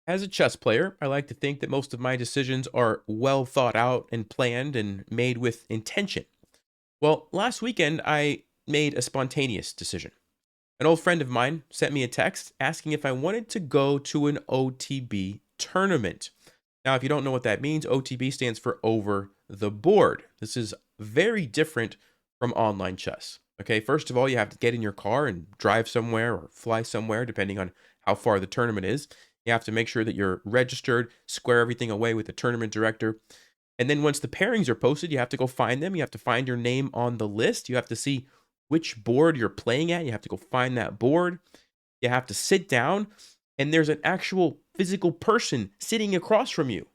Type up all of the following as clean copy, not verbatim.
As a chess player, I like to think that most of my decisions are well thought out and planned and made with intention. Well, last weekend, I made a spontaneous decision. An old friend of mine sent me a text asking if I wanted to go to an OTB tournament. Now, if you don't know what that means, OTB stands for over the board. This is very different from online chess. Okay, first of all, you have to get in your car and drive somewhere or fly somewhere, depending on how far the tournament is. You have to make sure that you're registered, square everything away with the tournament director. And then once the pairings are posted, you have to go find them. You have to find your name on the list. You have to see which board you're playing at. You have to go find that board. You have to sit down, and there's an actual physical person sitting across from you.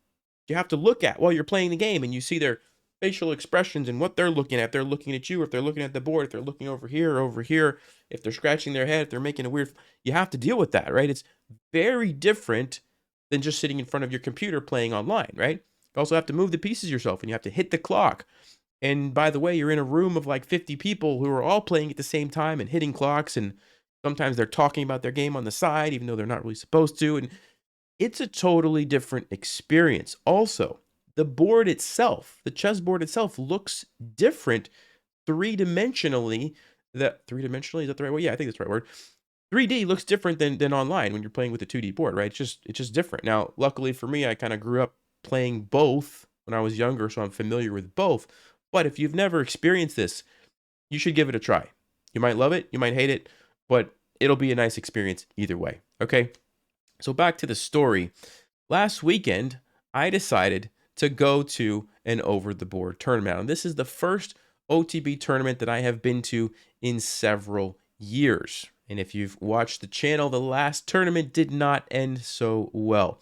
You have to look at while you're playing the game, and you see their facial expressions and what they're looking at. They're looking at you, or if they're looking at the board, if they're looking over here, if they're scratching their head, if they're making a weird, you have to deal with that, right? It's very different than just sitting in front of your computer playing online, right? You also have to move the pieces yourself, and you have to hit the clock. And by the way, you're in a room of like 50 people who are all playing at the same time and hitting clocks, and sometimes they're talking about their game on the side, even though they're not really supposed to. And it's a totally different experience. Also, the board itself, the chessboard itself, looks different three-dimensionally. That three-dimensionally, is that the right word? Yeah, I think that's the right word. 3D looks different than online when you're playing with a 2D board, right? It's just different. Now, luckily for me, I kind of grew up playing both when I was younger, so I'm familiar with both. But if you've never experienced this, you should give it a try. You might love it, you might hate it, but it'll be a nice experience either way. Okay? So back to the story. Last weekend, I decided to go to an over the board tournament. And this is the first OTB tournament that I have been to in several years. And if you've watched the channel, the last tournament did not end so well.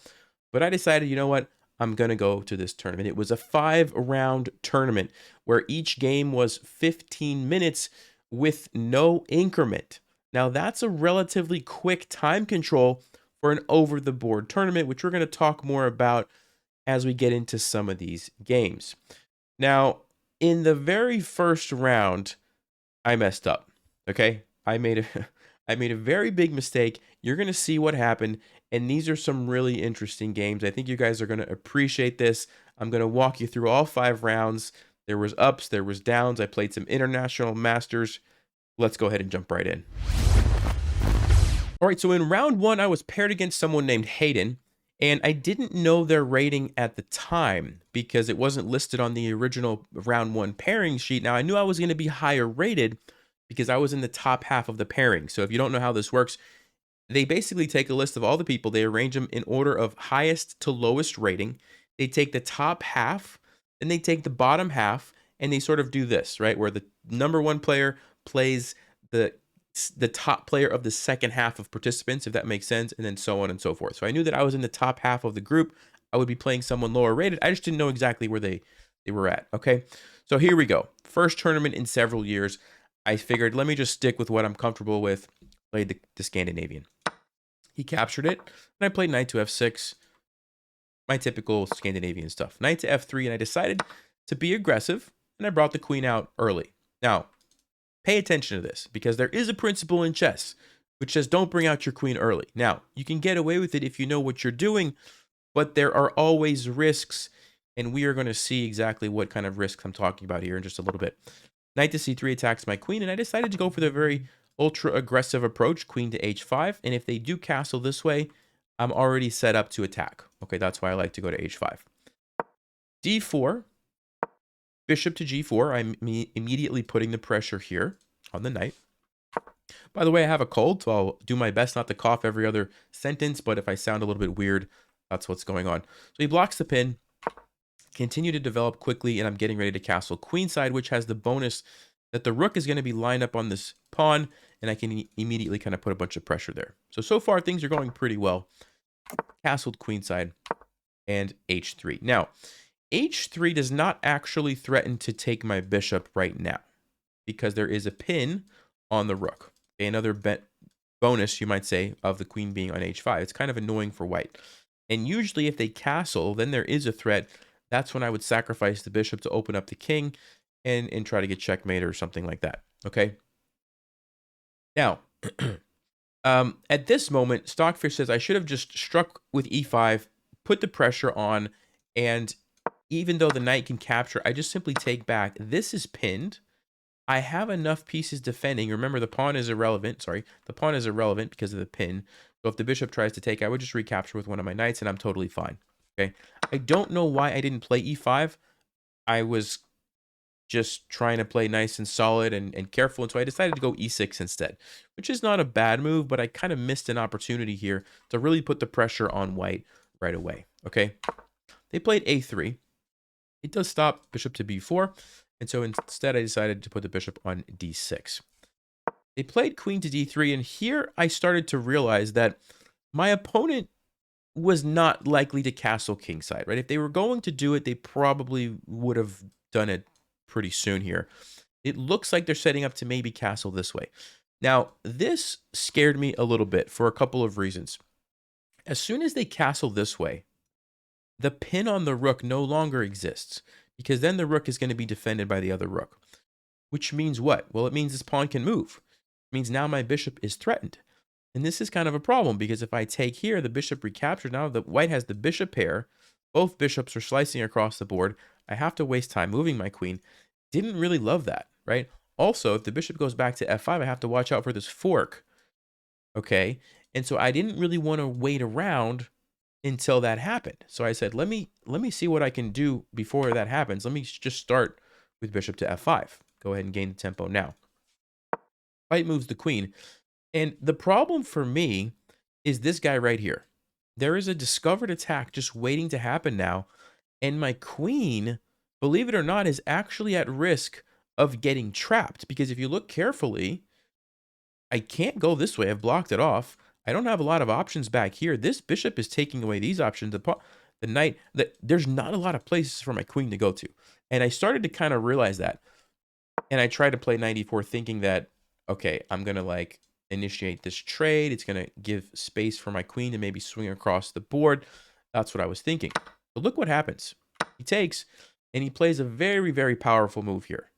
But I decided, you know what? I'm going to go to this tournament. It was a 5-round tournament where each game was 15 minutes with no increment. Now, that's a relatively quick time control for an over the board tournament, which we're going to talk more about as we get into some of these games. Now, in the very first round, I messed up. Okay? I made a I made a very big mistake. You're going to see what happened, and these are some really interesting games. I think you guys are going to appreciate this. I'm going to walk you through all 5 rounds. There was ups, there was downs. I played some international masters. Let's go ahead and jump right in. All right, so in round 1, I was paired against someone named Hayden, and I didn't know their rating at the time because it wasn't listed on the original round 1 pairing sheet. Now, I knew I was going to be higher rated because I was in the top half of the pairing. So if you don't know how this works, they basically take a list of all the people, they arrange them in order of highest to lowest rating. They take the top half, then they take the bottom half, and they sort of do this, right? Where the number 1 player plays the top player of the second half of participants, if that makes sense, and then so on and so forth. So I knew that I was in the top half of the group. I would be playing someone lower rated. I just didn't know exactly where they were at, okay? So here we go. First tournament in several years. I figured, let me just stick with what I'm comfortable with. Played the Scandinavian. He captured it, and I played knight to f6, my typical Scandinavian stuff. Knight to f3, and I decided to be aggressive, and I brought the queen out early. Now, pay attention to this, because there is a principle in chess which says don't bring out your queen early. Now, you can get away with it if you know what you're doing, but there are always risks, and we are going to see exactly what kind of risks I'm talking about here in just a little bit. Knight to c3 attacks my queen, and I decided to go for the very ultra aggressive approach, queen to h5, and if they do castle this way, I'm already set up to attack. Okay, that's why I like to go to h5. d4, bishop to g4. I'm immediately putting the pressure here on the knight. By the way, I have a cold, so I'll do my best not to cough every other sentence, but if I sound a little bit weird, that's what's going on. So he blocks the pin, continue to develop quickly, and I'm getting ready to castle queenside, which has the bonus that the rook is going to be lined up on this pawn, and I can immediately kind of put a bunch of pressure there. So far, things are going pretty well. Castled queenside and h3. Now, h3 does not actually threaten to take my bishop right now because there is a pin on the rook. Okay, another bonus, you might say, of the queen being on h5. It's kind of annoying for white. And usually if they castle, then there is a threat. That's when I would sacrifice the bishop to open up the king and try to get checkmate or something like that. Okay. Now, At this moment, Stockfish says I should have just struck with e5, put the pressure on, and even though the knight can capture, I just simply take back. This is pinned. I have enough pieces defending. Remember, the pawn is irrelevant. Sorry, the pawn is irrelevant because of the pin. So if the bishop tries to take, I would just recapture with one of my knights, and I'm totally fine. Okay. I don't know why I didn't play e5. I was just trying to play nice and solid and careful, and so I decided to go e6 instead, which is not a bad move, but I kind of missed an opportunity here to really put the pressure on white right away. Okay. They played a3. It does stop bishop to b4. And so instead, I decided to put the bishop on d6. They played queen to d3, and here I started to realize that my opponent was not likely to castle kingside, right? If they were going to do it, they probably would have done it pretty soon here. It looks like they're setting up to maybe castle this way. Now, this scared me a little bit for a couple of reasons. As soon as they castle this way, the pin on the rook no longer exists, because then the rook is going to be defended by the other rook. Which means what? Well, it means this pawn can move. It means now my bishop is threatened. And this is kind of a problem, because if I take here, the bishop recaptures. Now the white has the bishop pair. Both bishops are slicing across the board. I have to waste time moving my queen. Didn't really love that, right? Also, if the bishop goes back to f5, I have to watch out for this fork. Okay? And so I didn't really want to wait around until that happened. So I said, let me see what I can do before that happens. Let me just start with bishop to f5. Go ahead and gain the tempo now. White moves the queen. And the problem for me is this guy right here. There is a discovered attack just waiting to happen now. And my queen, believe it or not, is actually at risk of getting trapped. Because if you look carefully, I can't go this way. I've blocked it off. I don't have a lot of options back here. This bishop is taking away these options. The knight, there's not a lot of places for my queen to go to. And I started to kind of realize that. And I tried to play knight e4 thinking that, okay, I'm going to like initiate this trade. It's going to give space for my queen to maybe swing across the board. That's what I was thinking. But look what happens. He takes, and he plays a very, very powerful move here.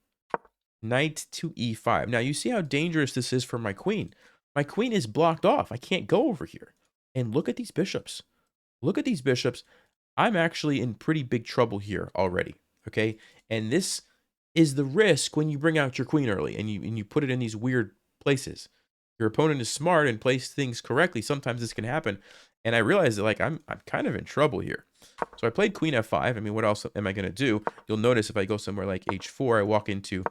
Knight to e5. Now, you see how dangerous this is for my queen. My queen is blocked off. I can't go over here. And look at these bishops. Look at these bishops. I'm actually in pretty big trouble here already, okay? And this is the risk when you bring out your queen early and you put it in these weird places. Your opponent is smart and plays things correctly. Sometimes this can happen. And I realized that, like, I'm kind of in trouble here. So I played queen f5. I mean, what else am I going to do? You'll notice if I go somewhere like h4, I walk into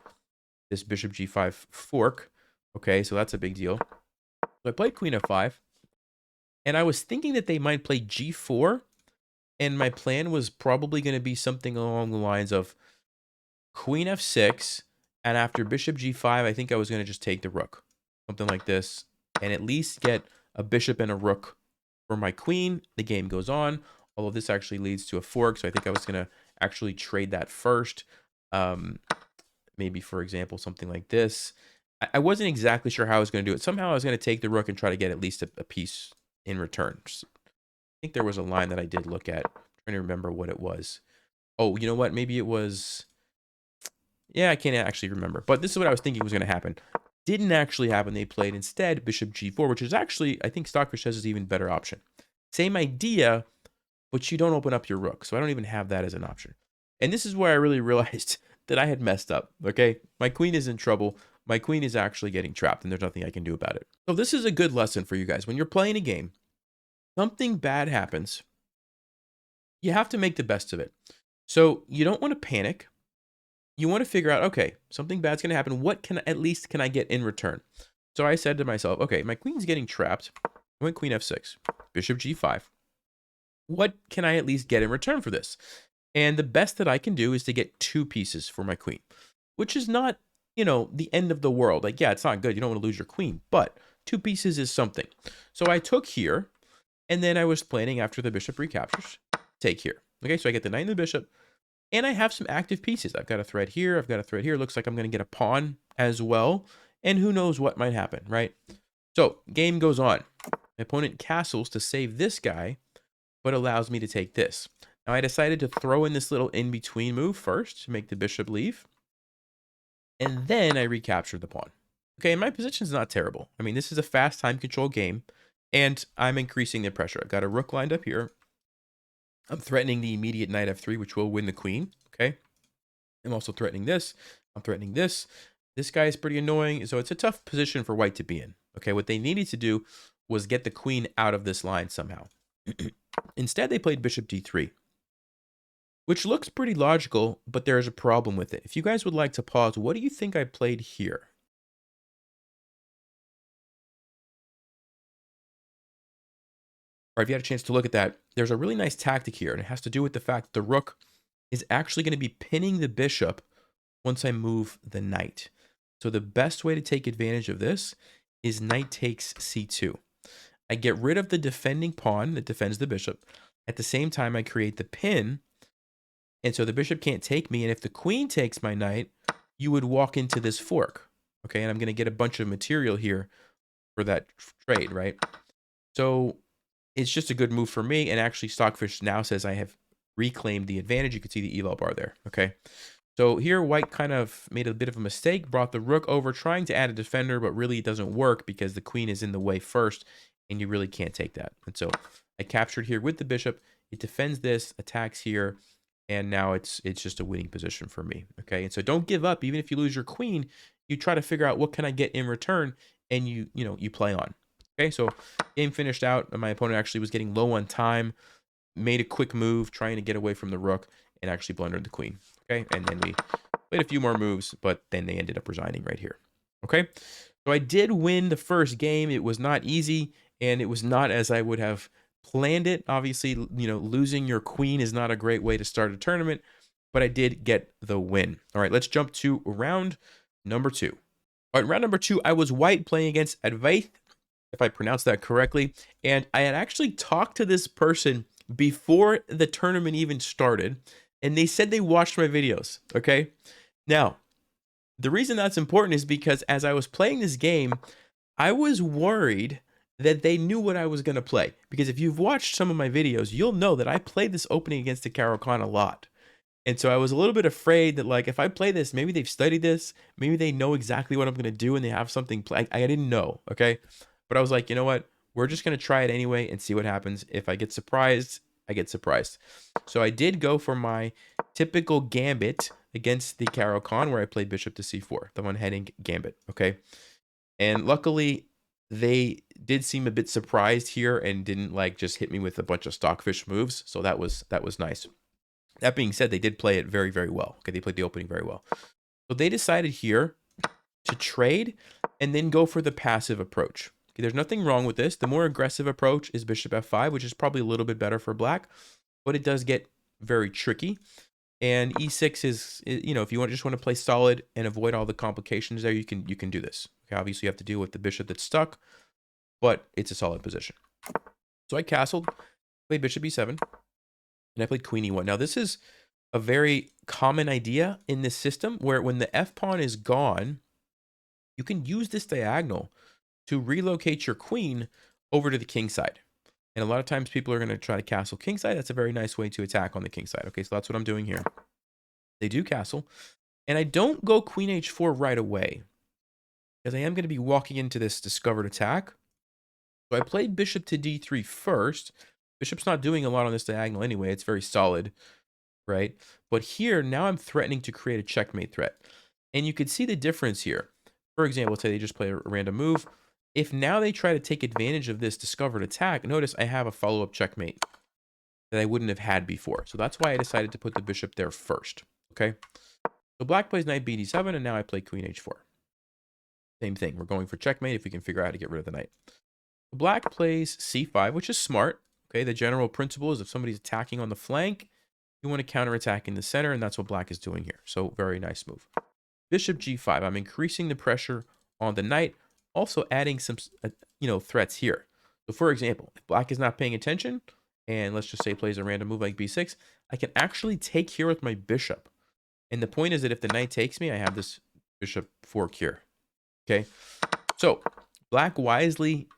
this bishop g5 fork. Okay, so that's a big deal. So I played queen f5. And I was thinking that they might play g4. And my plan was probably going to be something along the lines of queen f6. And after bishop g5, I think I was going to just take the rook. Something like this. And at least get a bishop and a rook for my queen. The game goes on. Although this actually leads to a fork. So I think I was going to actually trade that first. Maybe, for example, something like this. I wasn't exactly sure how I was going to do it. Somehow I was going to take the rook and try to get at least a piece in return. I think there was a line that I did look at. I'm trying to remember what it was. Oh, you know what? Maybe it was... Yeah, I can't actually remember. But this is what I was thinking was going to happen. Didn't actually happen. They played instead bishop g4, which is actually, I think Stockfish says, is an even better option. Same idea, but you don't open up your rook. So I don't even have that as an option. And this is where I really realized that I had messed up, okay? My queen is in trouble. My queen is actually getting trapped, and there's nothing I can do about it. So this is a good lesson for you guys. When you're playing a game, something bad happens. You have to make the best of it. So you don't want to panic. You want to figure out, okay, something bad's going to happen. What can I get in return? So I said to myself, okay, my queen's getting trapped. I went queen f6, bishop g5. What can I at least get in return for this? And the best that I can do is to get 2 pieces for my queen, which is not, you know, the end of the world. Like, yeah, it's not good. You don't want to lose your queen, but 2 pieces is something. So I took here, and then I was planning after the bishop recaptures, take here. Okay, so I get the knight and the bishop, and I have some active pieces. I've got a thread here. I've got a thread here. Looks like I'm going to get a pawn as well, and who knows what might happen, right? So game goes on. My opponent castles to save this guy, but allows me to take this. Now I decided to throw in this little in-between move first to make the bishop leave. And then I recaptured the pawn. Okay, and my position's not terrible. I mean, this is a fast time control game, and I'm increasing the pressure. I've got a rook lined up here. I'm threatening the immediate knight f3, which will win the queen. Okay, I'm also threatening this. I'm threatening this. This guy is pretty annoying, so it's a tough position for white to be in. Okay, what they needed to do was get the queen out of this line somehow. Instead, they played bishop d3, which looks pretty logical, but there is a problem with it. If you guys would like to pause, what do you think I played here? Or if you had a chance to look at that, there's a really nice tactic here, and it has to do with the fact that the rook is actually going to be pinning the bishop once I move the knight. So the best way to take advantage of this is knight takes c2. I get rid of the defending pawn that defends the bishop. At the same time, I create the pin, and so the bishop can't take me. And if the queen takes my knight, you would walk into this fork. Okay, and I'm going to get a bunch of material here for that trade, right? So it's just a good move for me. And actually, Stockfish now says I have reclaimed the advantage. You can see the eval bar there. Okay, so here white kind of made a bit of a mistake, brought the rook over, trying to add a defender, but really it doesn't work because the queen is in the way first, and you really can't take that. And so I captured here with the bishop. It defends this, attacks here, and now it's just a winning position for me. Okay, and so don't give up. Even if you lose your queen, you try to figure out what can I get in return, and you play on. Okay, so game finished out, and my opponent actually was getting low on time, made a quick move, trying to get away from the rook, and actually blundered the queen. Okay, and then we played a few more moves, but then they ended up resigning right here. Okay, so I did win the first game. It was not easy, and it was not as I would have planned it. Obviously, losing your queen is not a great way to start a tournament, but I did get the win. All right, let's jump to round number 2. All right, round number 2, I was white playing against Advaith, if I pronounced that correctly, and I had actually talked to this person before the tournament even started, and they said they watched my videos. Okay, now the reason that's important is because as I was playing this game, I was worried that they knew what I was going to play, because if you've watched some of my videos, you'll know that I played this opening against the Caro-Kann a lot. And so I was a little bit afraid that, like, if I play this, maybe they've studied this, maybe they know exactly what I'm going to do and they have something planned. I didn't know, okay? But I was like, you know what? We're just going to try it anyway and see what happens. If I get surprised, I get surprised. So I did go for my typical gambit against the Caro-Kann, where I played bishop to c4, the one-heading gambit, okay? And luckily, they did seem a bit surprised here and didn't, like, just hit me with a bunch of stockfish moves. So that was nice. That being said, they did play it very, very well. Okay, they played the opening very well. So they decided here to trade and then go for the passive approach. Okay, there's nothing wrong with this. The more aggressive approach is bishop f5, which is probably a little bit better for black, but it does get very tricky. And e6 is, if you just want to play solid and avoid all the complications there, you can do this. Okay, obviously you have to deal with the bishop that's stuck, but it's a solid position. So I castled, played bishop e7. And I played queen e1. Now, this is a very common idea in this system where when the f-pawn is gone, you can use this diagonal to relocate your queen over to the king side. And a lot of times people are going to try to castle king side. That's a very nice way to attack on the king side. Okay, so that's what I'm doing here. They do castle. And I don't go queen h4 right away, because I am going to be walking into this discovered attack. So I played bishop to d3 first. Bishop's not doing a lot on this diagonal anyway. It's very solid, right? But here, now I'm threatening to create a checkmate threat. And you could see the difference here. For example, let's say they just play a random move. If now they try to take advantage of this discovered attack, notice I have a follow-up checkmate that I wouldn't have had before. So that's why I decided to put the bishop there first, okay? So black plays knight bd7, and now I play queen h4. Same thing. We're going for checkmate if we can figure out how to get rid of the knight. Black plays c5, which is smart. Okay, the general principle is if somebody's attacking on the flank, you want to counterattack in the center, and that's what black is doing here. So very nice move. Bishop g5. I'm increasing the pressure on the knight, also adding some, threats here. So for example, if black is not paying attention, and let's just say plays a random move like b6, I can actually take here with my bishop. And the point is that if the knight takes me, I have this bishop fork here. Okay, so black wisely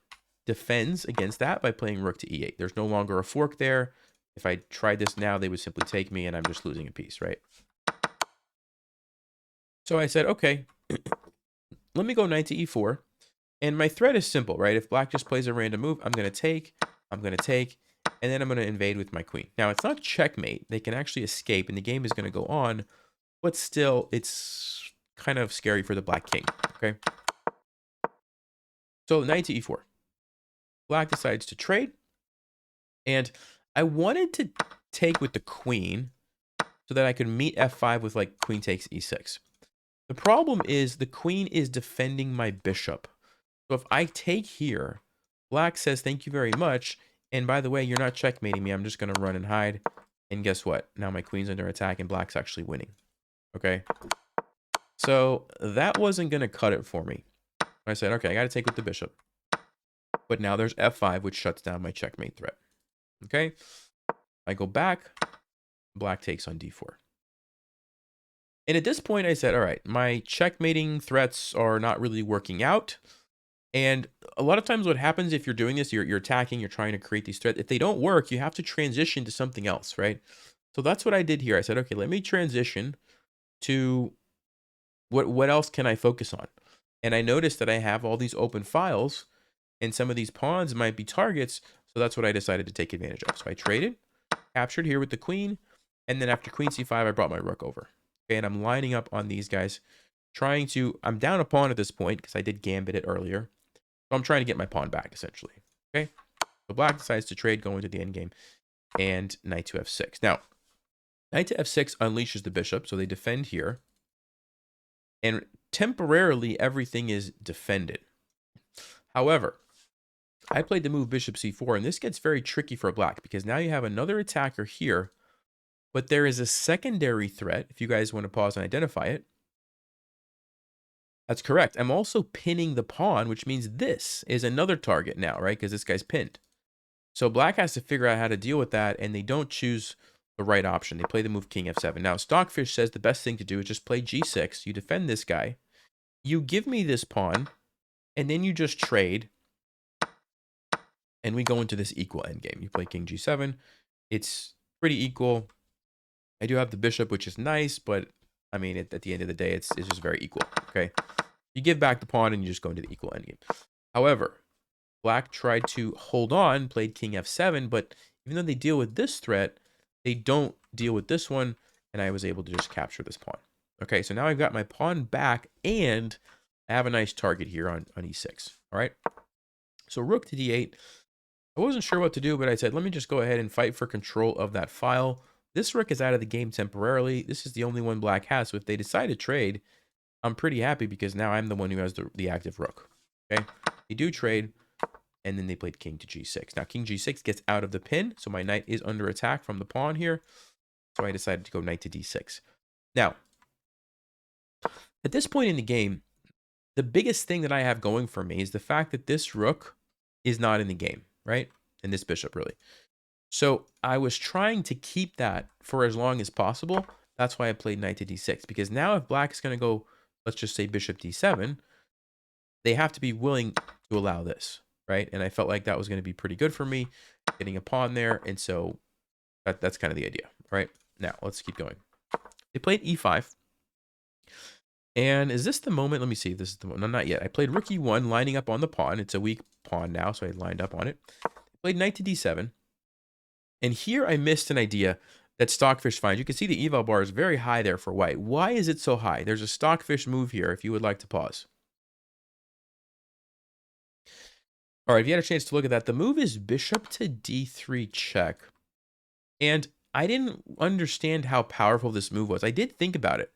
defends against that by playing rook to e8. There's no longer a fork there. If I tried this now, they would simply take me, and I'm just losing a piece, right? So I said, okay, let me go knight to e4. And my threat is simple, right? If black just plays a random move, I'm going to take, and then I'm going to invade with my queen. Now, it's not checkmate. They can actually escape, and the game is going to go on. But still, it's kind of scary for the black king, okay? So knight to e4. Black decides to trade. And I wanted to take with the queen so that I could meet f5 with like queen takes e6. The problem is the queen is defending my bishop. So if I take here, black says, thank you very much. And by the way, you're not checkmating me. I'm just going to run and hide. And guess what? Now my queen's under attack and black's actually winning. Okay. So that wasn't going to cut it for me. I said, okay, I got to take with the bishop. But now there's f5, which shuts down my checkmate threat. Okay. I go back. Black takes on d4. And at this point, I said, all right, my checkmating threats are not really working out. And a lot of times what happens if you're doing this, you're attacking, you're trying to create these threats. If they don't work, you have to transition to something else, right? So that's what I did here. I said, okay, let me transition to what else can I focus on? And I noticed that I have all these open files and some of these pawns might be targets. So that's what I decided to take advantage of. So I traded, captured here with the queen. And then after queen c5, I brought my rook over. Okay, and I'm lining up on these guys, I'm down a pawn at this point because I did gambit it earlier. So I'm trying to get my pawn back, essentially. Okay, so black decides to trade, go into the endgame, and knight to f6. Now, knight to f6 unleashes the bishop, so they defend here. And temporarily, everything is defended. However, I played the move bishop c4, and this gets very tricky for black because now you have another attacker here, but there is a secondary threat, if you guys want to pause and identify it. That's correct. I'm also pinning the pawn, which means this is another target now, right? Because this guy's pinned. So black has to figure out how to deal with that, and they don't choose the right option. They play the move king f7. Now, Stockfish says the best thing to do is just play g6. You defend this guy. You give me this pawn, and then you just trade, and we go into this equal endgame. You play king g7. It's pretty equal. I do have the bishop, which is nice, but I mean, at the end of the day, it's just very equal, okay? You give back the pawn and you just go into the equal endgame. However, black tried to hold on, played king f7, but even though they deal with this threat, they don't deal with this one, and I was able to just capture this pawn. Okay, so now I've got my pawn back, and I have a nice target here on e6, all right? So rook to d8. I wasn't sure what to do, but I said, let me just go ahead and fight for control of that file. This rook is out of the game temporarily. This is the only one black has. So if they decide to trade, I'm pretty happy because now I'm the one who has the active rook. Okay. They do trade. And then they played king to g6. Now king g6 gets out of the pin. So my knight is under attack from the pawn here. So I decided to go knight to d6. Now, at this point in the game, the biggest thing that I have going for me is the fact that this rook is not in the game, right? And this bishop, really. So I was trying to keep that for as long as possible. That's why I played knight to d6. Because now if black is going to go, let's just say bishop d7, they have to be willing to allow this, right? And I felt like that was going to be pretty good for me, getting a pawn there. And so that's kind of the idea, right? Now, let's keep going. They played e5. And is this the moment? Let me see if this is the moment. No, not yet. I played rook e1, lining up on the pawn. It's a weak pawn now, so I lined up on it. I played knight to d7. And here I missed an idea that Stockfish finds. You can see the eval bar is very high there for white. Why is it so high? There's a Stockfish move here if you would like to pause. All right, if you had a chance to look at that, the move is bishop to d3 check. And I didn't understand how powerful this move was. I did think about it.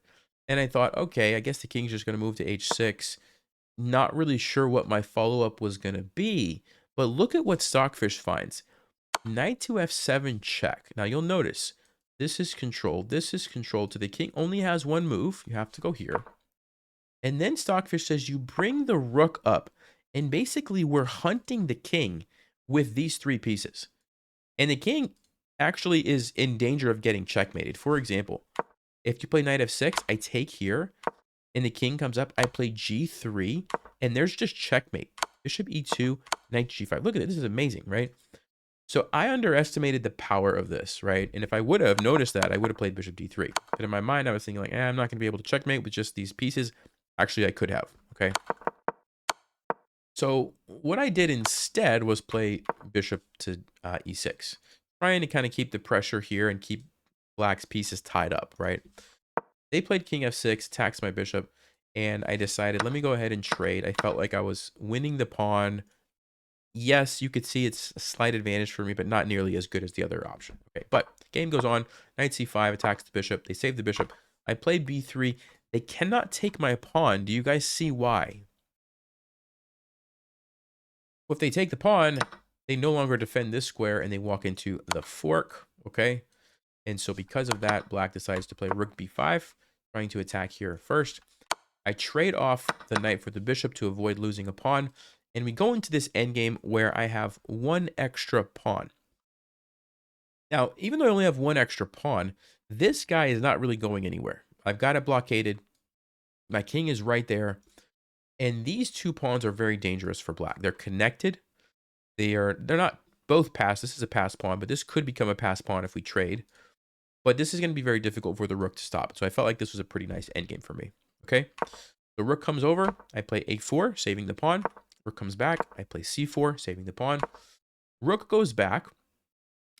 And I thought, okay, I guess the king's just going to move to h6. Not really sure what my follow-up was going to be. But look at what Stockfish finds. Knight to f7 check. Now you'll notice this is controlled. This is controlled. So the king only has one move. You have to go here. And then Stockfish says you bring the rook up. And basically we're hunting the king with these three pieces. And the king actually is in danger of getting checkmated. For example, if you play knight f6, I take here. And the king comes up. I play g3. And there's just checkmate. Bishop e2, knight g5. Look at it. This is amazing, right? So I underestimated the power of this, right? And if I would have noticed that, I would have played bishop d3. But in my mind, I was thinking like, I'm not going to be able to checkmate with just these pieces. Actually, I could have, okay? So what I did instead was play bishop to e6, trying to kind of keep the pressure here and keep black's pieces tied up, right? They played king f6, taxed my bishop, and I decided, let me go ahead and trade. I felt like I was winning the pawn. Yes, you could see it's a slight advantage for me, but not nearly as good as the other option. Okay, but game goes on. Knight c5 attacks the bishop. They save the bishop. I play b3. They cannot take my pawn. Do you guys see why? Well, if they take the pawn, they no longer defend this square and they walk into the fork, okay? And so because of that, black decides to play rook b5, trying to attack here first. I trade off the knight for the bishop to avoid losing a pawn, and we go into this endgame where I have one extra pawn. Now, even though I only have one extra pawn, this guy is not really going anywhere. I've got it blockaded. My king is right there. And these two pawns are very dangerous for black. They're connected. They're not both passed. This is a passed pawn, but this could become a passed pawn if we trade. But this is going to be very difficult for the rook to stop. So I felt like this was a pretty nice endgame for me. Okay. The rook comes over. I play a4, saving the pawn. Rook comes back. I play c4, saving the pawn. Rook goes back.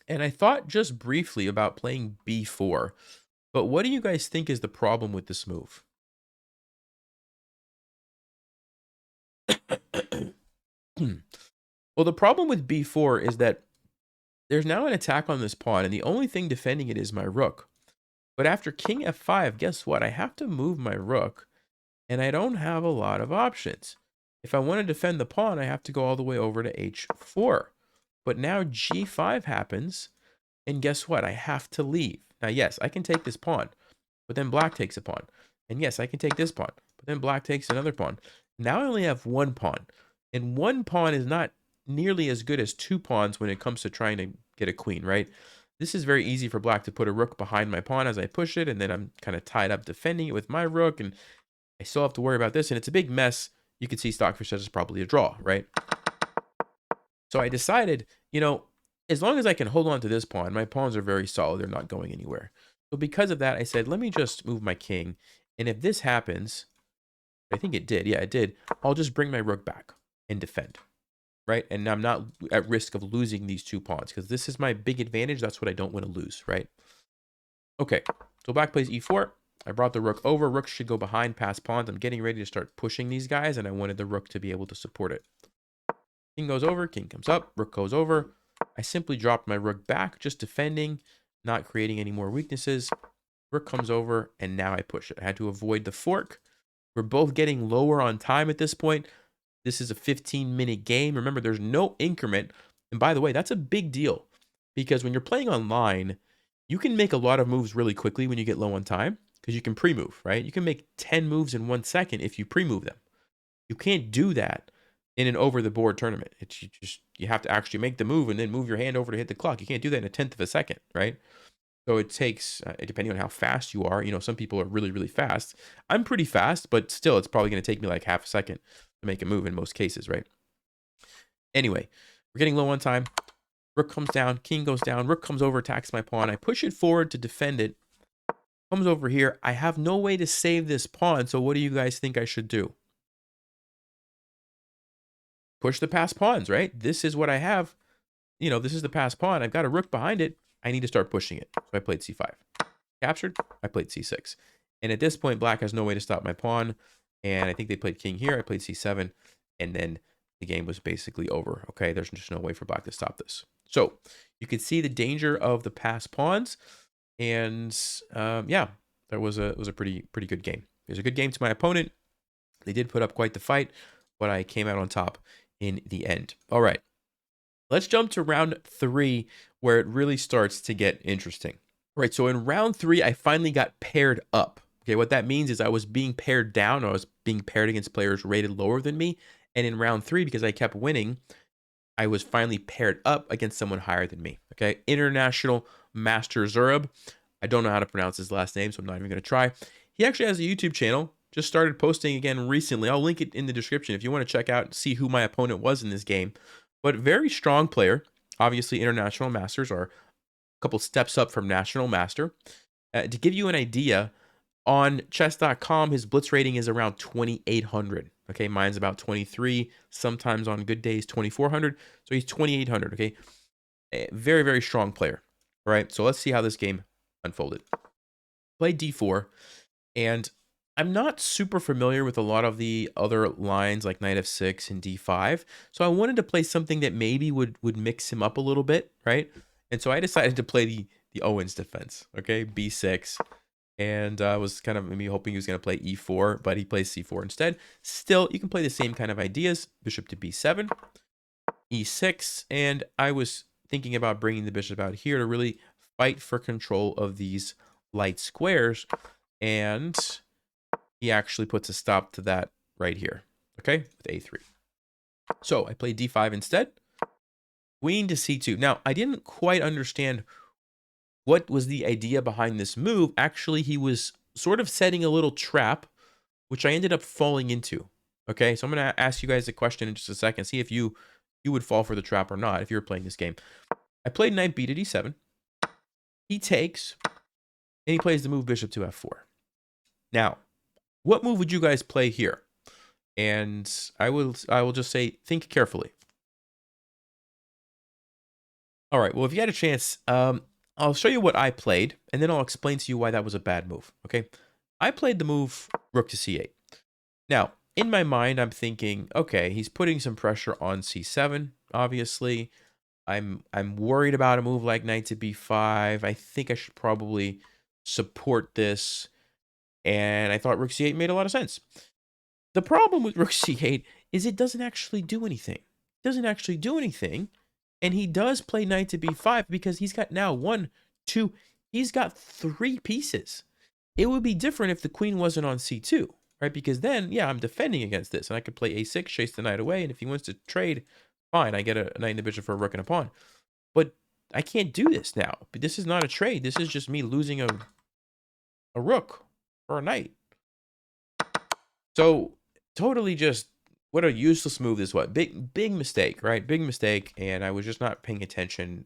And I thought just briefly about playing b4. But what do you guys think is the problem with this move? Well, the problem with b4 is that there's now an attack on this pawn, and the only thing defending it is my rook. But after king f5, guess what? I have to move my rook, and I don't have a lot of options. If I want to defend the pawn, I have to go all the way over to h4. But now g5 happens, and guess what? I have to leave. Now, yes, I can take this pawn, but then black takes a pawn. And yes, I can take this pawn, but then black takes another pawn. Now I only have one pawn, and one pawn is not nearly as good as two pawns when it comes to trying to get a queen, right? This is very easy for black to put a rook behind my pawn as I push it, and then I'm kind of tied up defending it with my rook, and I still have to worry about this, and it's a big mess. You could see Stockfish says it's probably a draw, right? So I decided, as long as I can hold on to this pawn, my pawns are very solid. They're not going anywhere. So because of that, I said, let me just move my king, and if this happens, I think it did. Yeah, it did. I'll just bring my rook back and defend. Right? And I'm not at risk of losing these two pawns because this is my big advantage. That's what I don't want to lose, right? Okay, so black plays e4. I brought the rook over. Rook should go behind past pawns. I'm getting ready to start pushing these guys, and I wanted the rook to be able to support it. King goes over, king comes up, rook goes over. I simply dropped my rook back, just defending, not creating any more weaknesses. Rook comes over, and now I push it. I had to avoid the fork. We're both getting lower on time at this point. This is a 15-minute game. Remember, there's no increment. And by the way, that's a big deal because when you're playing online, you can make a lot of moves really quickly when you get low on time because you can pre-move, right? You can make 10 moves in 1 second if you pre-move them. You can't do that in an over-the-board tournament. You have to actually make the move and then move your hand over to hit the clock. You can't do that in a 1/10 of a second, right? So it takes, depending on how fast you are, some people are really, really fast. I'm pretty fast, but still, it's probably going to take me like half a second to make a move in most cases, right? Anyway, we're getting low on time. Rook comes down, king goes down, rook comes over, attacks my pawn. I push it forward to defend it. Comes over here. I have no way to save this pawn, so what do you guys think I should do? Push the passed pawns, right? This is what I have. This is the passed pawn. I've got a rook behind it. I need to start pushing it. So I played c5. Captured, I played c6. And at this point, black has no way to stop my pawn. And I think they played king here. I played c7. And then the game was basically over. Okay, there's just no way for black to stop this. So you can see the danger of the passed pawns. And yeah, it was a pretty good game. It was a good game to my opponent. They did put up quite the fight, but I came out on top in the end. All right, let's jump to round 3 where it really starts to get interesting. All right, so in round 3, I finally got paired up. Okay, what that means is I was being paired down. I was being paired against players rated lower than me. And in round 3, because I kept winning, I was finally paired up against someone higher than me. Okay, international master Zurab. I don't know how to pronounce his last name, so I'm not even going to try. He actually has a YouTube channel. Just started posting again recently. I'll link it in the description if you want to check out and see who my opponent was in this game. But very strong player. Obviously, international masters are a couple steps up from national master. To give you an idea, on chess.com, his blitz rating is around 2,800. Okay, mine's about 23, sometimes on good days 2400. So he's 2800. Okay, a very, very strong player. All right, so let's see how this game unfolded. Played d4, and I'm not super familiar with a lot of the other lines like knight f6 and d5, so I wanted to play something that maybe would mix him up a little bit, right? And so I decided to play the Owens defense, okay, b6, and I was kind of maybe hoping he was going to play e4, but he plays c4 instead. Still, you can play the same kind of ideas, bishop to b7, e6, and I was thinking about bringing the bishop out here to really fight for control of these light squares, and he actually puts a stop to that right here, okay, with a3. So I played d5 instead, queen to c2. Now, I didn't quite understand what was the idea behind this move. Actually, he was sort of setting a little trap, which I ended up falling into, okay? So I'm going to ask you guys a question in just a second, see if you would fall for the trap or not if you were playing this game. I played knight b to d7. He takes, and he plays the move bishop to f4. Now, what move would you guys play here? And I will just say, think carefully. All right, well, if you had a chance, I'll show you what I played, and then I'll explain to you why that was a bad move, okay? I played the move rook to c8. Now, in my mind, I'm thinking, okay, he's putting some pressure on c7, obviously. I'm worried about a move like knight to b5. I think I should probably support this, and I thought rook c8 made a lot of sense. The problem with rook c8 is it doesn't actually do anything. It doesn't actually do anything. And he does play knight to b5 because he's got now 1, 2, he's got 3 pieces. It would be different if the queen wasn't on c2, right? Because then, yeah, I'm defending against this, and I could play a6, chase the knight away, and if he wants to trade, fine, I get a knight and a bishop for a rook and a pawn. But I can't do this now. But this is not a trade. This is just me losing a rook or a knight. So totally just what a useless move this was. Big mistake, right? Big mistake, and I was just not paying attention.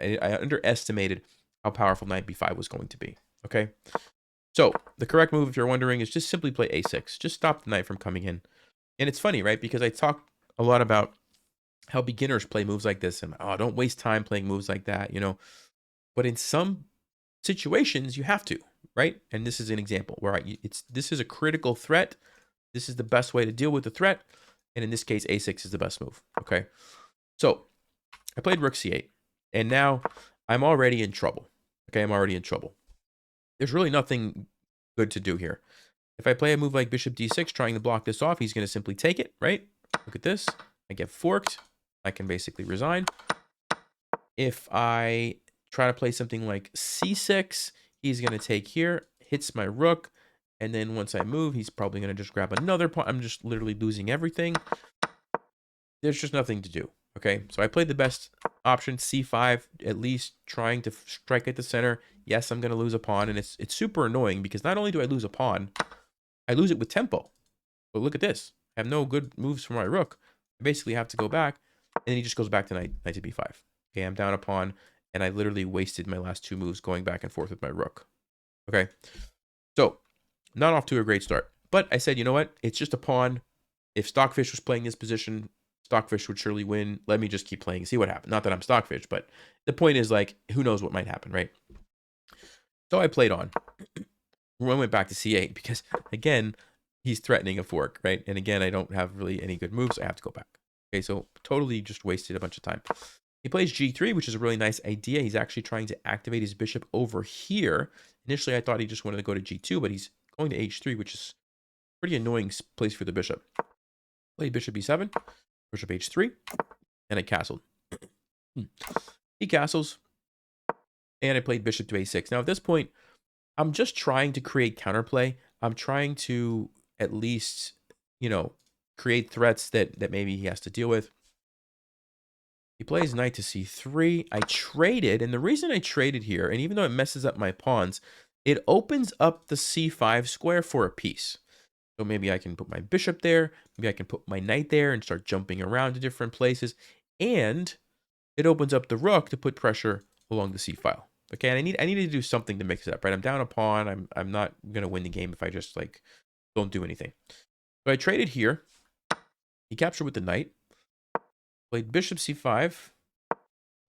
I underestimated how powerful knight b5 was going to be, okay? So the correct move, if you're wondering, is just simply play a6. Just stop the knight from coming in. And it's funny, right? Because I talk a lot about how beginners play moves like this, and oh, don't waste time playing moves like that, you know? But in some situations, you have to, right? And this is an example where this is a critical threat. This is the best way to deal with the threat. And in this case, a6 is the best move, okay? So I played rook c8, and now I'm already in trouble, okay? I'm already in trouble. There's really nothing good to do here. If I play a move like bishop d6, trying to block this off, he's going to simply take it, right? Look at this. I get forked. I can basically resign. If I try to play something like c6, he's going to take here, hits my rook, and then once I move, he's probably going to just grab another pawn. I'm just literally losing everything. There's just nothing to do, okay? So I played the best option, c5, at least trying to strike at the center. Yes, I'm going to lose a pawn, and it's super annoying because not only do I lose a pawn, I lose it with tempo. But look at this. I have no good moves for my rook. I basically have to go back, and then he just goes back to knight to b5. Okay, I'm down a pawn, and I literally wasted my last 2 moves going back and forth with my rook. Okay, so not off to a great start. But I said, you know what? It's just a pawn. If Stockfish was playing this position, Stockfish would surely win. Let me just keep playing, see what happens. Not that I'm Stockfish, but the point is, like, who knows what might happen, right? So I played on. We went back to c8 because, again, he's threatening a fork, right? And again, I don't have really any good moves. I have to go back. Okay, so totally just wasted a bunch of time. He plays g3, which is a really nice idea. He's actually trying to activate his bishop over here. Initially, I thought he just wanted to go to g2, but he's going to h3, which is a pretty annoying place for the bishop. Played bishop e7, bishop h3, and I castled. He castles, and I played bishop to a6. Now, at this point, I'm just trying to create counterplay. I'm trying to at least, you know, create threats that maybe he has to deal with. He plays knight to c3. I traded, and the reason I traded here, and even though it messes up my pawns, it opens up the c5 square for a piece. So maybe I can put my bishop there. Maybe I can put my knight there and start jumping around to different places. And it opens up the rook to put pressure along the c-file. Okay, and I need to do something to mix it up, right? I'm down a pawn. I'm not gonna win the game if I just like don't do anything. So I traded here, He captured with the knight. Played bishop c5.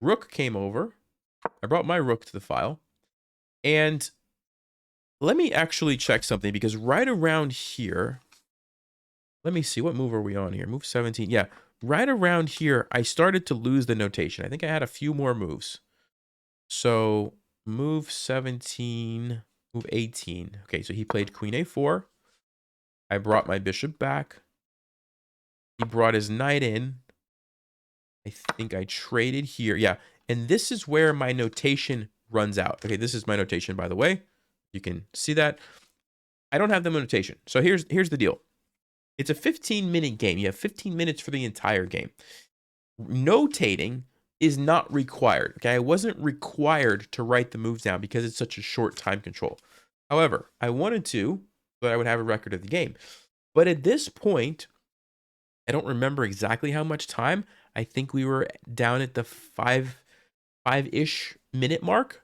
Rook came over. I brought my rook to the file. And let me actually check something, because right around here, let me see, what move are we on here? Move 17. Yeah, right around here, I started to lose the notation. I think I had a few more moves. So move 17, move 18. Okay, so he played queen a4. I brought my bishop back. He brought his knight in. I think I traded here. Yeah, and this is where my notation runs out. Okay, this is my notation, by the way. You can see that. I don't have the notation. So here's the deal. It's a 15-minute game. You have 15 minutes for the entire game. Notating is not required. Okay, I wasn't required to write the moves down because it's such a short time control. However, I wanted to, but I would have a record of the game. But at this point, I don't remember exactly how much time. I think we were down at the five-ish minute mark.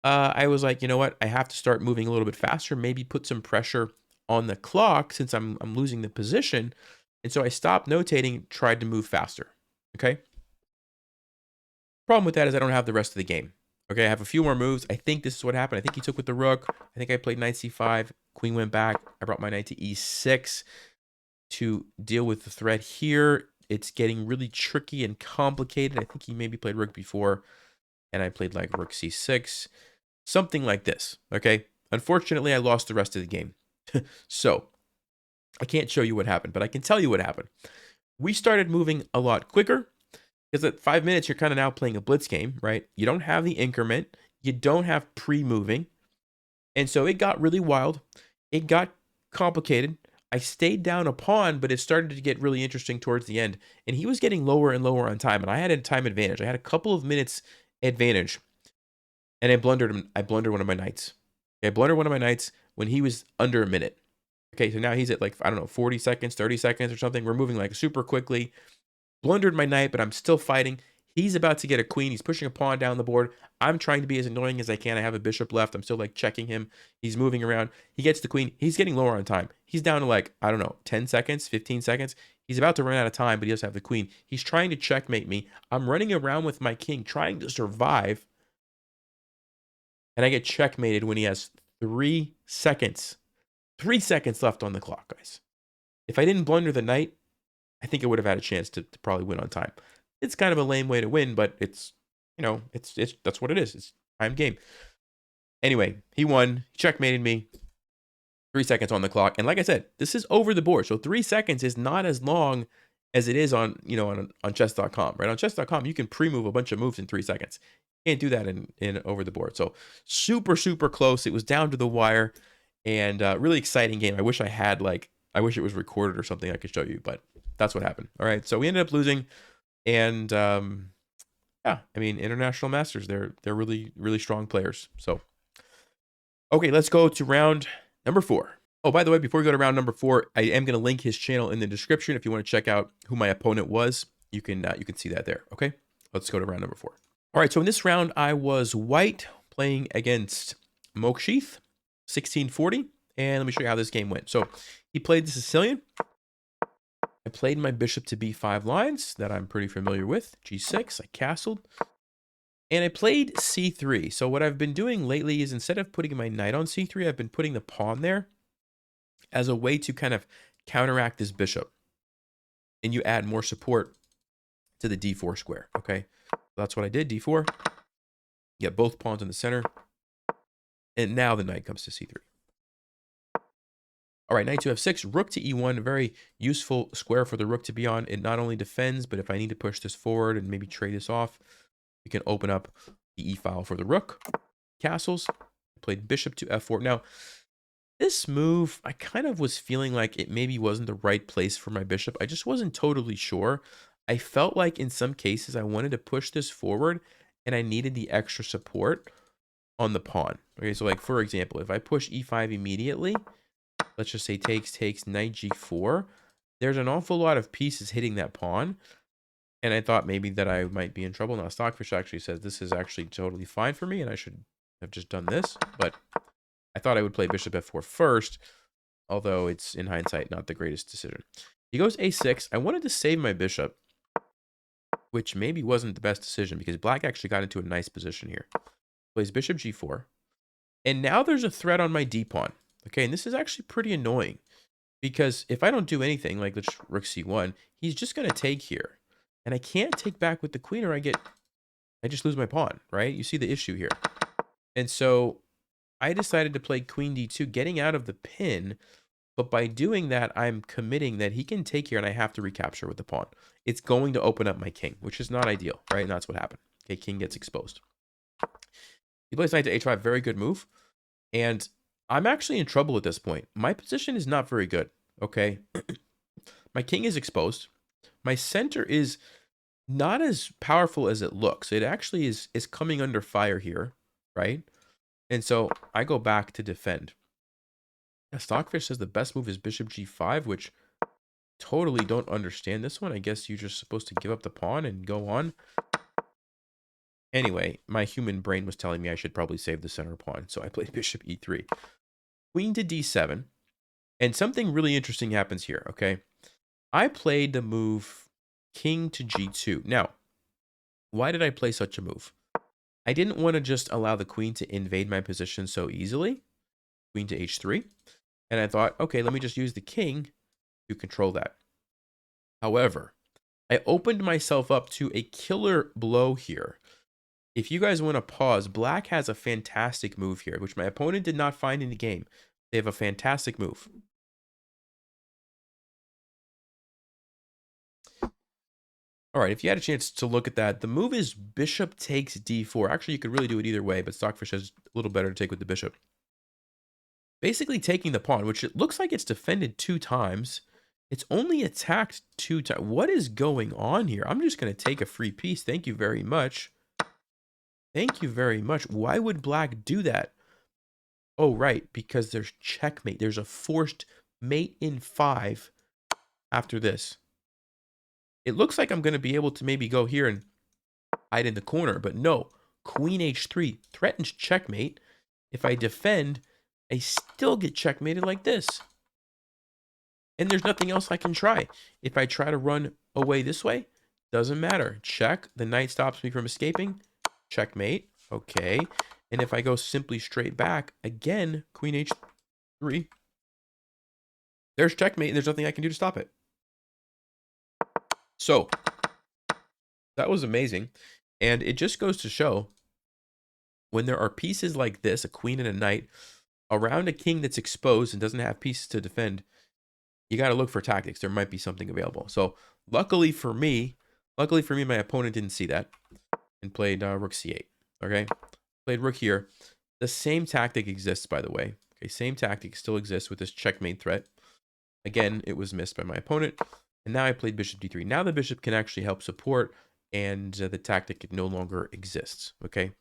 I was like, you know what? I have to start moving a little bit faster, maybe put some pressure on the clock since I'm losing the position. And so I stopped notating, tried to move faster. Okay. Problem with that is I don't have the rest of the game. Okay, I have a few more moves. I think this is what happened. I think he took with the rook. I think I played knight c5. Queen went back. I brought my knight to e6 to deal with the threat here. It's getting really tricky and complicated. I think he maybe played rook before, and I played like rook c6. Something like this, okay? Unfortunately, I lost the rest of the game. So, I can't show you what happened, but I can tell you what happened. We started moving a lot quicker, because at 5 minutes, you're kind of now playing a blitz game, right? You don't have the increment. You don't have pre-moving. And so it got really wild. It got complicated. I stayed down a pawn, but it started to get really interesting towards the end. And he was getting lower and lower on time, and I had a time advantage. I had a couple of minutes advantage. And I blundered one of my knights. Okay, I blundered one of my knights when he was under a minute. Okay, so now he's at like, I don't know, 40 seconds, 30 seconds or something. We're moving like super quickly. Blundered my knight, but I'm still fighting. He's about to get a queen. He's pushing a pawn down the board. I'm trying to be as annoying as I can. I have a bishop left. I'm still like checking him. He's moving around. He gets the queen. He's getting lower on time. He's down to like, I don't know, 10 seconds, 15 seconds. He's about to run out of time, but he does have the queen. He's trying to checkmate me. I'm running around with my king, trying to survive. And I get checkmated when he has 3 seconds. 3 seconds left on the clock, guys. If I didn't blunder the knight, I think I would have had a chance to probably win on time. It's kind of a lame way to win, but it's, you know, it's that's what it is. It's time game. Anyway, he won. He checkmated me. 3 seconds on the clock. And like I said, this is over the board. So 3 seconds is not as long as it is on, you know, on chess.com, right? On chess.com, you can pre-move a bunch of moves in 3 seconds. Can't do that in over the board. So super, super close. It was down to the wire, and really exciting game. I wish I wish it was recorded or something I could show you, but that's what happened. All right. So we ended up losing, and yeah, I mean, international masters, they're really, really strong players. So, okay, let's go to round number 4. Oh, by the way, before we go to round number 4, I am going to link his channel in the description. If you want to check out who my opponent was, you can see that there. Okay, let's go to round number 4. All right, so in this round, I was white playing against Mokshith, 1640. And let me show you how this game went. So he played the Sicilian. I played my bishop to b5 lines that I'm pretty familiar with. g6, I castled. And I played c3. So what I've been doing lately is instead of putting my knight on c3, I've been putting the pawn there as a way to kind of counteract this bishop. And you add more support to the d4 square, okay? That's what I did, d4. Get both pawns in the center. And now the knight comes to c3. All right, knight to f6, rook to e1, very useful square for the rook to be on. It not only defends, but if I need to push this forward and maybe trade this off, we can open up the e-file for the rook. Castles, played bishop to f4. Now, this move, I kind of was feeling like it maybe wasn't the right place for my bishop. I just wasn't totally sure. I felt like in some cases I wanted to push this forward and I needed the extra support on the pawn. Okay, so like for example, if I push e5 immediately, let's just say takes, knight g4, there's an awful lot of pieces hitting that pawn. And I thought maybe that I might be in trouble. Now, Stockfish actually says this is actually totally fine for me, and I should have just done this. But I thought I would play bishop f4 first, although it's, in hindsight, not the greatest decision. He goes a6. I wanted to save my bishop, which maybe wasn't the best decision because black actually got into a nice position here. Plays bishop g4. And now there's a threat on my d-pawn. Okay, and this is actually pretty annoying because if I don't do anything, like let's rook c1, he's just going to take here. And I can't take back with the queen or I just lose my pawn, right? You see the issue here. And so I decided to play queen d2, getting out of the pin. But by doing that, I'm committing that he can take here and I have to recapture with the pawn. It's going to open up my king, which is not ideal, right? And that's what happened. Okay, king gets exposed. He plays knight to h5, very good move. And I'm actually in trouble at this point. My position is not very good, okay? My king is exposed. My center is not as powerful as it looks. It actually is coming under fire here, right? And so I go back to defend. Stockfish says the best move is bishop g5, which totally don't understand this one. I guess you're just supposed to give up the pawn and go on. Anyway, my human brain was telling me I should probably save the center pawn, so I played bishop e3. Queen to d7, and something really interesting happens here, okay? I played the move king to g2. Now, why did I play such a move? I didn't want to just allow the queen to invade my position so easily. Queen to h3. And I thought, okay, let me just use the king to control that. However, I opened myself up to a killer blow here. If you guys want to pause, black has a fantastic move here, which my opponent did not find in the game. They have a fantastic move. All right, if you had a chance to look at that, the move is bishop takes d4. Actually, you could really do it either way, but Stockfish has a little better to take with the bishop. Basically taking the pawn, which it looks like it's defended 2 times. It's only attacked 2 times. What is going on here? I'm just going to take a free piece. Thank you very much. Thank you very much. Why would black do that? Oh, right, because there's checkmate. There's a forced mate in 5 after this. It looks like I'm going to be able to maybe go here and hide in the corner, but no. Queen h3 threatens checkmate. If I defend, I still get checkmated like this. And there's nothing else I can try. If I try to run away this way, doesn't matter. Check. The knight stops me from escaping. Checkmate. Okay. And if I go simply straight back, again, queen h3. There's checkmate, and there's nothing I can do to stop it. So, that was amazing. And it just goes to show, when there are pieces like this, a queen and a knight, around a king that's exposed and doesn't have pieces to defend, you got to look for tactics. There might be something available. So, luckily for me, my opponent didn't see that and played rook c8. Okay, played rook here. The same tactic exists, by the way. Okay, same tactic still exists with this checkmate threat. Again, it was missed by my opponent. And now I played bishop d3. Now the bishop can actually help support, and the tactic no longer exists. Okay,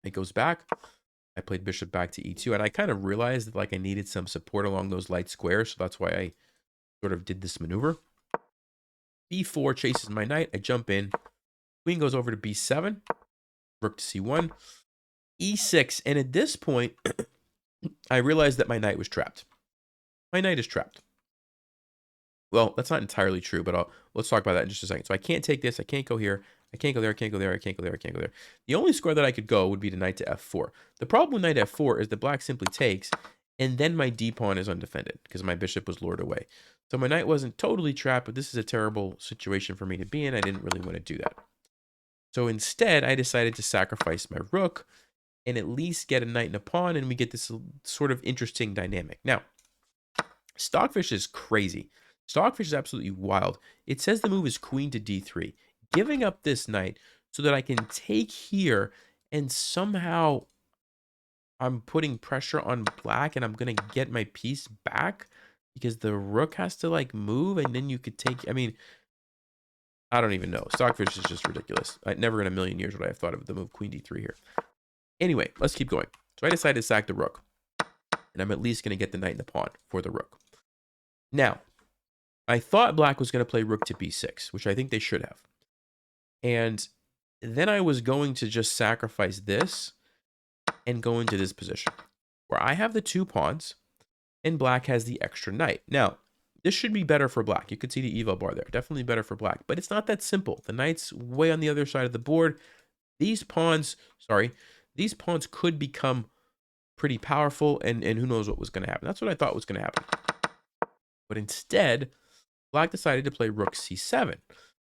it goes back. I played bishop back to e2, and I kind of realized that like I needed some support along those light squares, so that's why I sort of did this maneuver. b4 chases my knight. I jump in. Queen goes over to b7. Rook to c1. e6, and at this point, I realized that my knight was trapped. My knight is trapped. Well, that's not entirely true, but let's talk about that in just a second. So I can't take this. I can't go here. I can't go there. I can't go there. I can't go there. I can't go there. The only square that I could go would be to knight to f4. The problem with knight f4 is that black simply takes, and then my d-pawn is undefended because my bishop was lured away. So my knight wasn't totally trapped, but this is a terrible situation for me to be in. I didn't really want to do that. So instead, I decided to sacrifice my rook and at least get a knight and a pawn, and we get this sort of interesting dynamic. Now, Stockfish is crazy. Stockfish is absolutely wild. It says the move is queen to d3, giving up this knight so that I can take here, and somehow I'm putting pressure on black and I'm going to get my piece back because the rook has to like move, and then you could take, I mean, I don't even know. Stockfish is just ridiculous. I never in a million years would I have thought of the move queen d3 here. Anyway, let's keep going. So I decided to sack the rook, and I'm at least going to get the knight and the pawn for the rook. Now, I thought black was going to play rook to b6, which I think they should have. And then I was going to just sacrifice this and go into this position where I have the 2 pawns and black has the extra knight. Now, This should be better for black. You could see the evo bar there. Definitely better for black. But it's not that simple. The knight's way on the other side of the board. These pawns could become pretty powerful, and who knows what was going to happen. That's what I thought was going to happen. But instead, black decided to play rook c7.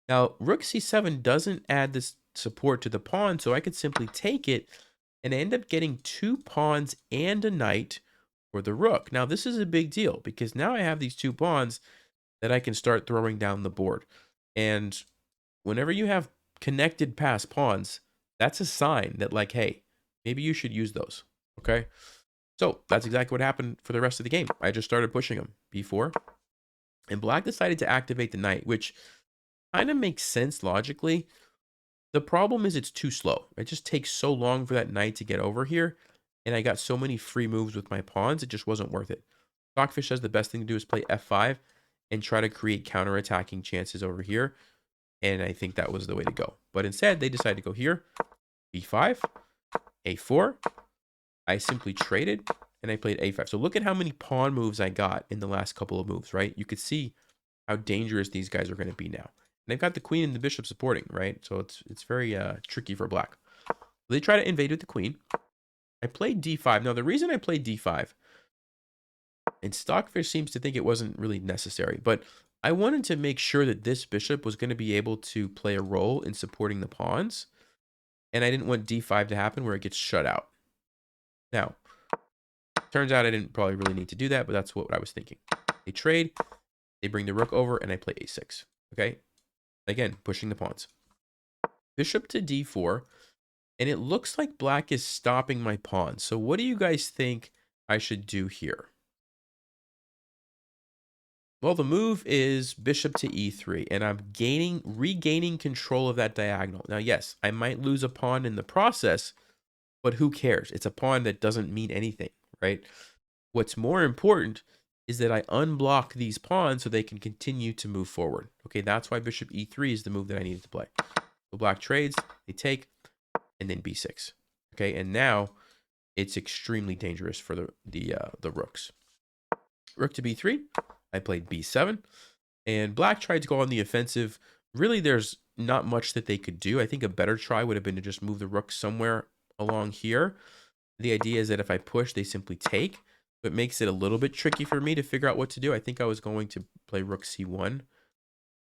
Now, rook c7 doesn't add this support to the pawn, so I could simply take it and end up getting 2 pawns and a knight for the rook. Now, this is a big deal because now I have these 2 pawns that I can start throwing down the board. And whenever you have connected passed pawns, that's a sign that, like, hey, maybe you should use those, okay? So that's exactly what happened for the rest of the game. I just started pushing him, b4, and black decided to activate the knight, which kind of makes sense logically. The problem is it's too slow. It just takes so long for that knight to get over here, and I got so many free moves with my pawns, it just wasn't worth it. Stockfish says the best thing to do is play f5 and try to create counterattacking chances over here, and I think that was the way to go. But instead, they decided to go here, b5, a4. I simply traded, and I played a5. So look at how many pawn moves I got in the last couple of moves, right? You could see how dangerous these guys are going to be now. And they've got the queen and the bishop supporting, right? So it's very tricky for black. They try to invade with the queen. I played d5. Now, the reason I played d5, and Stockfish seems to think it wasn't really necessary, but I wanted to make sure that this bishop was going to be able to play a role in supporting the pawns, and I didn't want d5 to happen where it gets shut out. Now, turns out I didn't probably really need to do that, but that's what I was thinking. They trade, they bring the rook over, and I play a6. Okay? Again, pushing the pawns. Bishop to d4, and it looks like black is stopping my pawns. So what do you guys think I should do here? Well, the move is bishop to e3, and I'm regaining control of that diagonal. Now, yes, I might lose a pawn in the process, but who cares? It's a pawn that doesn't mean anything, right? What's more important is that I unblock these pawns so they can continue to move forward. Okay, that's why bishop e3 is the move that I needed to play. So black trades, they take, and then b6. Okay, and now it's extremely dangerous for the rooks. Rook to b3, I played b7, and black tried to go on the offensive. Really, there's not much that they could do. I think a better try would have been to just move the rook somewhere along here. The idea is that if I push, they simply take. But it makes it a little bit tricky for me to figure out what to do. I think I was going to play rook c1.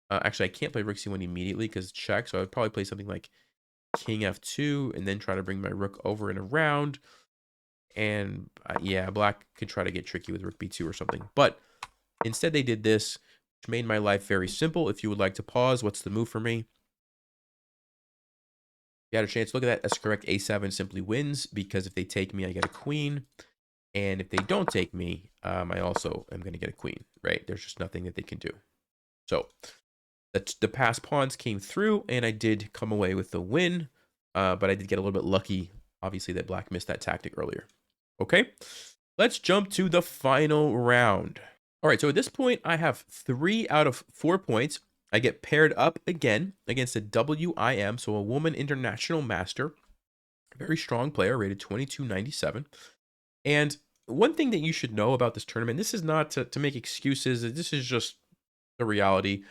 Actually, I can't play rook c1 immediately because it's check. So I would probably play something like king f2 and then try to bring my rook over and around. And yeah, black could try to get tricky with rook b2 or something. But instead, they did this, which made my life very simple. If you would like to pause, what's the move for me? You had a chance to look at that. That's correct. a7 simply wins because if they take me, I get a queen. And if they don't take me, I also am going to get a queen, right? There's just nothing that they can do. So the passed pawns came through, and I did come away with the win. But I did get a little bit lucky, obviously, that black missed that tactic earlier. Okay, let's jump to the final round. All right, so at this point, I have 3 out of 4 points. I get paired up again against a WIM, so a woman international master. Very strong player, rated 2297. And one thing that you should know about this tournament, this is not to make excuses, this is just the reality.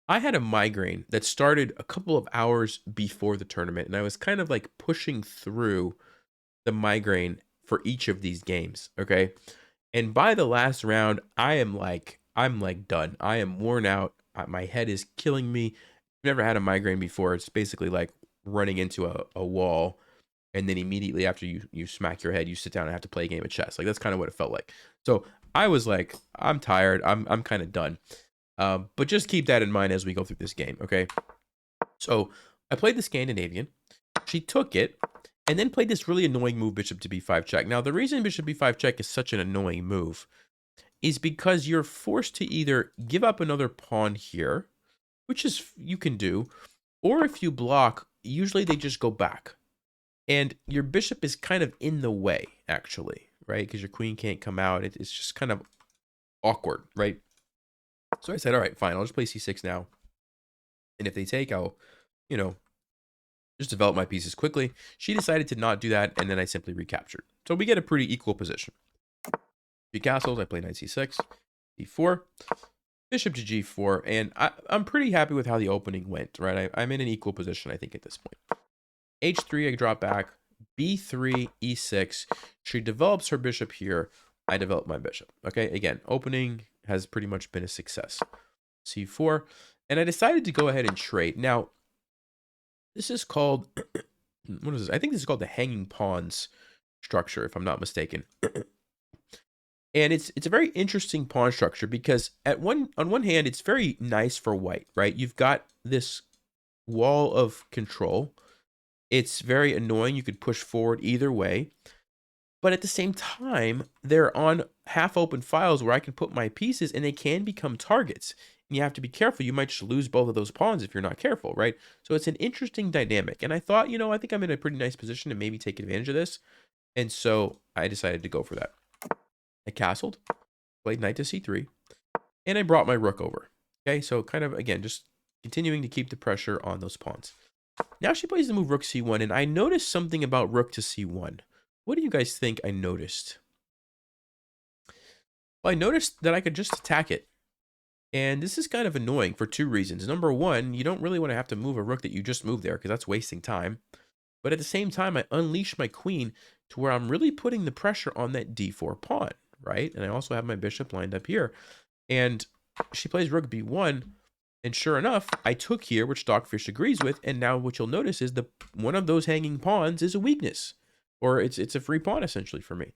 I had a migraine that started a couple of hours before the tournament, and I was kind of like pushing through the migraine for each of these games, okay? And by the last round, I'm like done. I am worn out. My head is killing me. I've never had a migraine before. It's basically like running into a wall, and then immediately after you smack your head, you sit down and have to play a game of chess. Like, that's kind of what it felt like. So I was like, I'm tired. I'm kind of done. But just keep that in mind as we go through this game, okay? So I played the Scandinavian. She took it, and then played this really annoying move, bishop to b5 check. Now, the reason bishop b5 check is such an annoying move is because you're forced to either give up another pawn here, which is you can do, or if you block, usually they just go back. And your bishop is kind of in the way, actually, right? Because your queen can't come out. It's just kind of awkward, right? So I said, all right, fine. I'll just play c6 now. And if they take, I'll, just develop my pieces quickly. She decided to not do that, and then I simply recaptured. So we get a pretty equal position. 3 castles. I play knight c6, d4. bishop to g4, and I'm pretty happy with how the opening went, right? I'm in an equal position, I think, at this point. h3, I drop back, b3, e6. She develops her bishop here. I develop my bishop. Okay, again, opening has pretty much been a success. c4, and I decided to go ahead and trade. Now, this is called, what is this? I think this is called the hanging pawns structure, if I'm not mistaken. And it's a very interesting pawn structure because on one hand, it's very nice for white, right? You've got this wall of control. It's very annoying. You could push forward either way. But at the same time, they're on half open files where I can put my pieces and they can become targets. And you have to be careful. You might just lose both of those pawns if you're not careful, right? So it's an interesting dynamic. And I thought, I think I'm in a pretty nice position to maybe take advantage of this. And so I decided to go for that. I castled, played knight to c3, and I brought my rook over. Okay, so kind of, again, just continuing to keep the pressure on those pawns. Now she plays the move rook c1, and I noticed something about rook to c1. What do you guys think I noticed? Well, I noticed that I could just attack it. And this is kind of annoying for two reasons. Number one, you don't really want to have to move a rook that you just moved there because that's wasting time. But at the same time, I unleash my queen to where I'm really putting the pressure on that d4 pawn, right? And I also have my bishop lined up here. And she plays rook b1. And sure enough, I took here, which Stockfish agrees with. And now what you'll notice is one of those hanging pawns is a weakness. Or it's a free pawn, essentially, for me.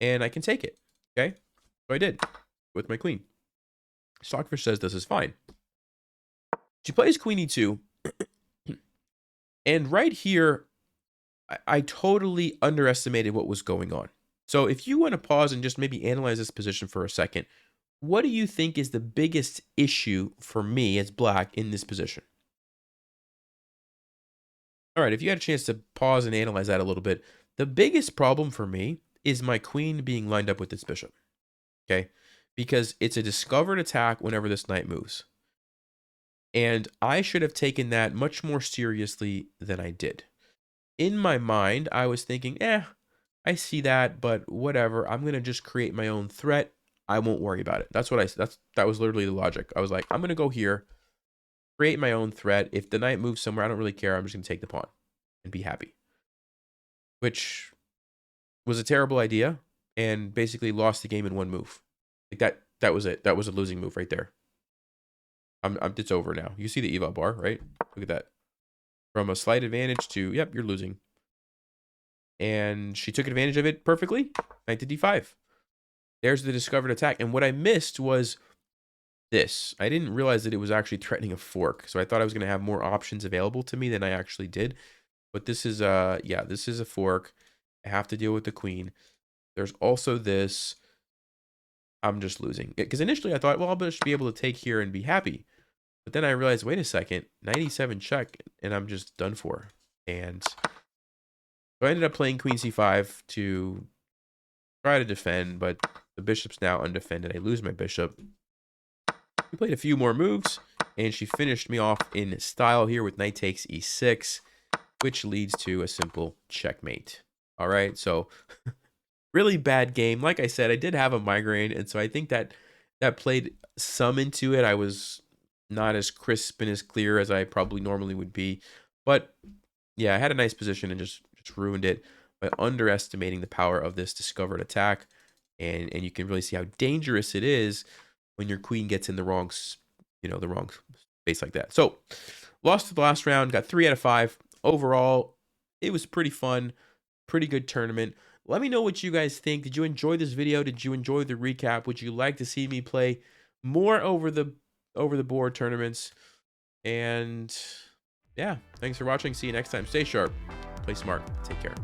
And I can take it, okay? So I did, with my queen. Stockfish says this is fine. She plays queen e2. And right here, I totally underestimated what was going on. So if you want to pause and just maybe analyze this position for a second, what do you think is the biggest issue for me as black in this position? All right, if you had a chance to pause and analyze that a little bit, the biggest problem for me is my queen being lined up with this bishop, okay? Because it's a discovered attack whenever this knight moves. And I should have taken that much more seriously than I did. In my mind, I was thinking, I see that, but whatever. I'm going to just create my own threat. I won't worry about it. That was literally the logic. I was like, I'm going to go here, create my own threat. If the knight moves somewhere, I don't really care. I'm just going to take the pawn and be happy. Which was a terrible idea and basically lost the game in one move. Like that was it. That was a losing move right there. It's over now. You see the eval bar, right? Look at that. From a slight advantage to, yep, you're losing. And she took advantage of it perfectly. Knight to d5. There's the discovered attack. And what I missed was this. I didn't realize that it was actually threatening a fork. So I thought I was going to have more options available to me than I actually did. But this is this is a fork. I have to deal with the queen. There's also this. I'm just losing. Because initially I thought, well, I'll just be able to take here and be happy. But then I realized, wait a second, 97 check, and I'm just done for. And so I ended up playing queen c5 to try to defend, but the bishop's now undefended. I lose my bishop. We played a few more moves, and she finished me off in style here with knight takes e6, which leads to a simple checkmate. All right, so really bad game. Like I said, I did have a migraine, and so I think that played some into it. I was not as crisp and as clear as I probably normally would be. But yeah, I had a nice position and just ruined it by underestimating the power of this discovered attack. And you can really see how dangerous it is when your queen gets in the wrong space like that. So lost the last round, got 3 out of 5. Overall, it was pretty fun, pretty good tournament. Let me know what you guys think. Did you enjoy this video? Did you enjoy the recap? Would you like to see me play more over the board tournaments? And yeah, thanks for watching. See you next time. Stay sharp, play smart, take care.